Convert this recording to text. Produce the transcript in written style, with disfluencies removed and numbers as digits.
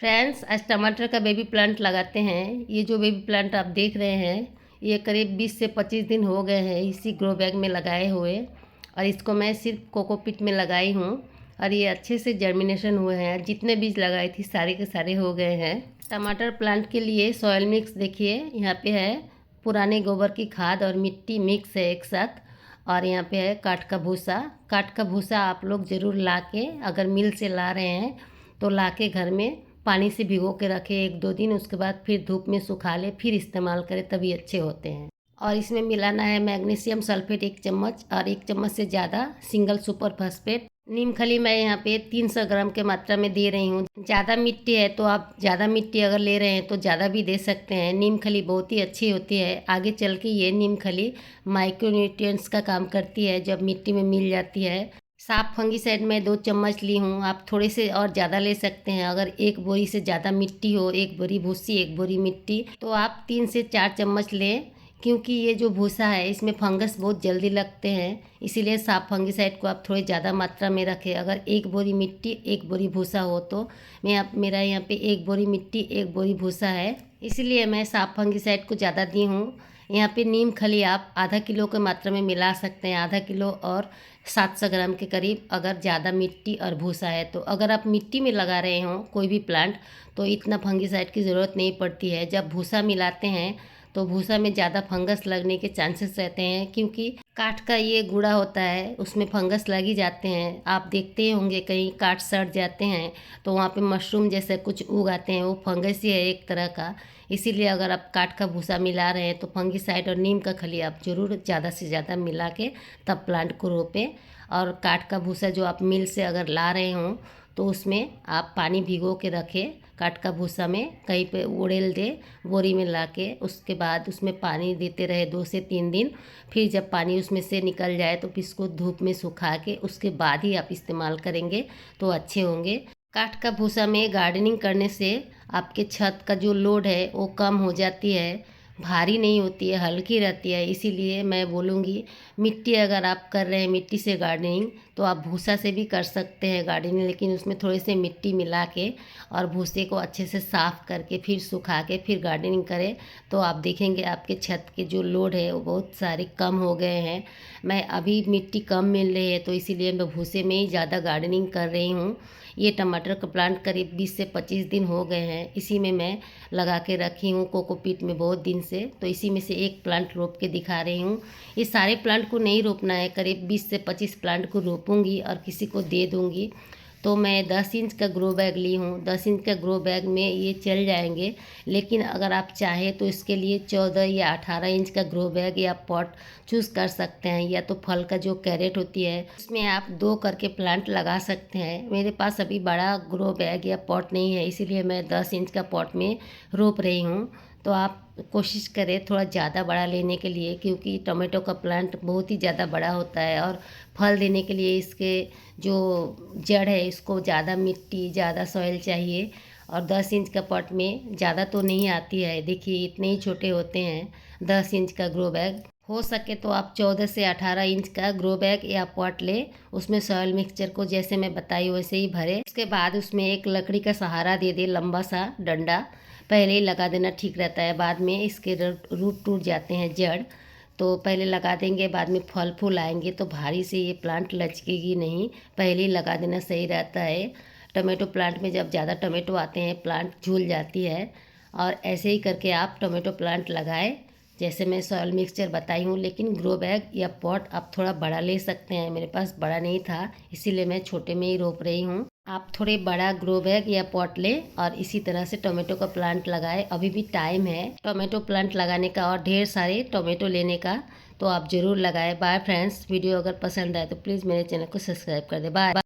Friends, आज टमाटर का बेबी प्लांट लगाते हैं। ये जो बेबी प्लांट आप देख रहे हैं, ये करीब 20 से 25 दिन हो गए हैं इसी ग्रो बैग में लगाए हुए। और इसको मैं सिर्फ कोकोपीट में लगाई हूँ और ये अच्छे से जर्मिनेशन हुए हैं। जितने बीज लगाई थी सारे के सारे हो गए हैं। टमाटर प्लांट के लिए सॉयल मिक्स देखिए, यहाँ पे है पुराने गोबर की खाद और मिट्टी मिक्स है एक साथ। और यहाँ पे है काठ का भूसा। काठ का भूसा आप लोग ज़रूर ला के, अगर मिल से ला रहे हैं तो ला के घर में पानी से भिगो के रखें 1-2 दिन, उसके बाद फिर धूप में सुखा ले, फिर इस्तेमाल करें, तभी अच्छे होते हैं। और इसमें मिलाना है मैग्नीशियम सल्फेट 1 चम्मच और 1 चम्मच से ज़्यादा सिंगल सुपर फास्फेट। नीम खली मैं यहाँ पे 300 ग्राम के मात्रा में दे रही हूँ। ज़्यादा मिट्टी है तो आप ज़्यादा मिट्टी अगर ले रहे हैं तो ज़्यादा भी दे सकते हैं। नीम खली बहुत ही अच्छी होती है। आगे चल के ये नीम खली माइक्रोन्यूट्रिएंट्स का काम करती है जब मिट्टी में मिल जाती है। साफ फंगीसाइड में 2 चम्मच ली हूँ। आप थोड़े से और ज़्यादा ले सकते हैं। अगर एक बोरी से ज़्यादा मिट्टी हो, 1 बोरी भूसी 1 बोरी मिट्टी, तो आप 3 से 4 चम्मच लें, क्योंकि ये जो भूसा है इसमें फंगस बहुत जल्दी लगते हैं। इसीलिए साफ फंगीसाइड को आप थोड़ी ज़्यादा मात्रा में रखें। अगर 1 बोरी मिट्टी 1 बोरी भूसा हो तो मेरा यहाँ पे 1 बोरी मिट्टी 1 बोरी भूसा है, इसीलिए मैं साफ फंगीसाइड को ज़्यादा दी हूँ। यहाँ पे नीम खली आप आधा किलो के मात्रा में मिला सकते हैं, आधा किलो और 700 ग्राम के करीब, अगर ज़्यादा मिट्टी और भूसा है तो। अगर आप मिट्टी में लगा रहे हों कोई भी प्लांट तो इतना फंगीसाइड की ज़रूरत नहीं पड़ती है। जब भूसा मिलाते हैं तो भूसा में ज़्यादा फंगस लगने के चांसेस रहते हैं, क्योंकि काठ का ये गुड़ा होता है, उसमें फंगस लग ही जाते हैं। आप देखते होंगे कहीं काठ सड़ जाते हैं तो वहाँ पे मशरूम जैसे कुछ उग आते हैं, वो फंगस ही है एक तरह का। इसीलिए अगर आप काठ का भूसा मिला रहे हैं तो फंगीसाइड और नीम का खली आप ज़रूर ज़्यादा से ज़्यादा मिला के तब प्लांट को रोपें। और काठ का भूसा जो आप मिल से अगर ला रहे हों तो उसमें आप पानी भिगो के रखें। काठ का भूसा में कहीं पे उड़ेल दे बोरी में ला के, उसके बाद उसमें पानी देते रहे 2 से 3 दिन। फिर जब पानी उसमें से निकल जाए तो फिर इसको धूप में सुखा के उसके बाद ही आप इस्तेमाल करेंगे तो अच्छे होंगे। काठ का भूसा में गार्डनिंग करने से आपके छत का जो लोड है वो कम हो जाती है, भारी नहीं होती है, हल्की रहती है। इसीलिए मैं बोलूँगी, मिट्टी अगर आप कर रहे हैं मिट्टी से गार्डनिंग तो आप भूसा से भी कर सकते हैं गार्डनिंग, लेकिन उसमें थोड़े से मिट्टी मिला के और भूसे को अच्छे से साफ़ करके फिर सुखा के फिर गार्डनिंग करें तो आप देखेंगे आपके छत के जो लोड है वो बहुत सारे कम हो गए हैं। मैं अभी मिट्टी कम मिल रही है तो इसीलिए मैं भूसे में ही ज़्यादा गार्डनिंग कर रही हूँ। ये टमाटर का प्लांट करीब 20 से 25 दिन हो गए हैं, इसी में मैं लगा के रखी हूँ कोकोपीट में बहुत दिन से। तो इसी में से एक प्लांट रोप के दिखा रही हूँ। ये सारे प्लांट को नहीं रोपना है, करीब 20 से 25 प्लांट को रोपूंगी और किसी को दे दूँगी। तो मैं 10 इंच का ग्रो बैग ली हूँ। 10 इंच का ग्रो बैग में ये चल जाएंगे, लेकिन अगर आप चाहें तो इसके लिए 14 या 18 इंच का ग्रो बैग या पॉट चूज़ कर सकते हैं, या तो फल का जो कैरेट होती है उसमें आप 2 करके प्लांट लगा सकते हैं। मेरे पास अभी बड़ा ग्रो बैग या पॉट नहीं है, इसीलिए मैं 10 इंच का पॉट में रोप रही हूँ। तो आप कोशिश करें थोड़ा ज़्यादा बड़ा लेने के लिए, क्योंकि टमाटो का प्लांट बहुत ही ज़्यादा बड़ा होता है और फल देने के लिए इसके जो जड़ है इसको ज़्यादा मिट्टी ज़्यादा सॉइल चाहिए। और 10 इंच का पॉट में ज़्यादा तो नहीं आती है, देखिए इतने ही छोटे होते हैं 10 इंच का ग्रो बैग। हो सके तो आप 14 से 18 इंच का ग्रो बैग या पॉट लें, उसमें सॉइल मिक्सचर को जैसे मैं बताई वैसे ही भरें। उसके बाद उसमें एक लकड़ी का सहारा दे दे, लंबा सा डंडा पहले ही लगा देना ठीक रहता है। बाद में इसके रूट टूट जाते हैं, जड़, तो पहले लगा देंगे, बाद में फल फूल आएंगे तो भारी से ये प्लांट लचकेगी नहीं, पहले ही लगा देना सही रहता है। टमाटो प्लांट में जब ज़्यादा टमाटो आते हैं प्लांट झूल जाती है। और ऐसे ही करके आप टमाटो प्लांट लगाएं जैसे मैं सॉइल मिक्सचर बताई हूँ। लेकिन ग्रो बैग या पॉट आप थोड़ा बड़ा ले सकते हैं, मेरे पास बड़ा नहीं था इसीलिए मैं छोटे में ही रोप रही हूँ। आप थोड़े बड़ा ग्रो बैग या पॉट लें और इसी तरह से टोमेटो का प्लांट लगाएं। अभी भी टाइम है टोमेटो प्लांट लगाने का और ढेर सारे टोमेटो लेने का, तो आप ज़रूर लगाएं। बाय फ्रेंड्स, वीडियो अगर पसंद आए तो प्लीज़ मेरे चैनल को सब्सक्राइब कर दें। बाय।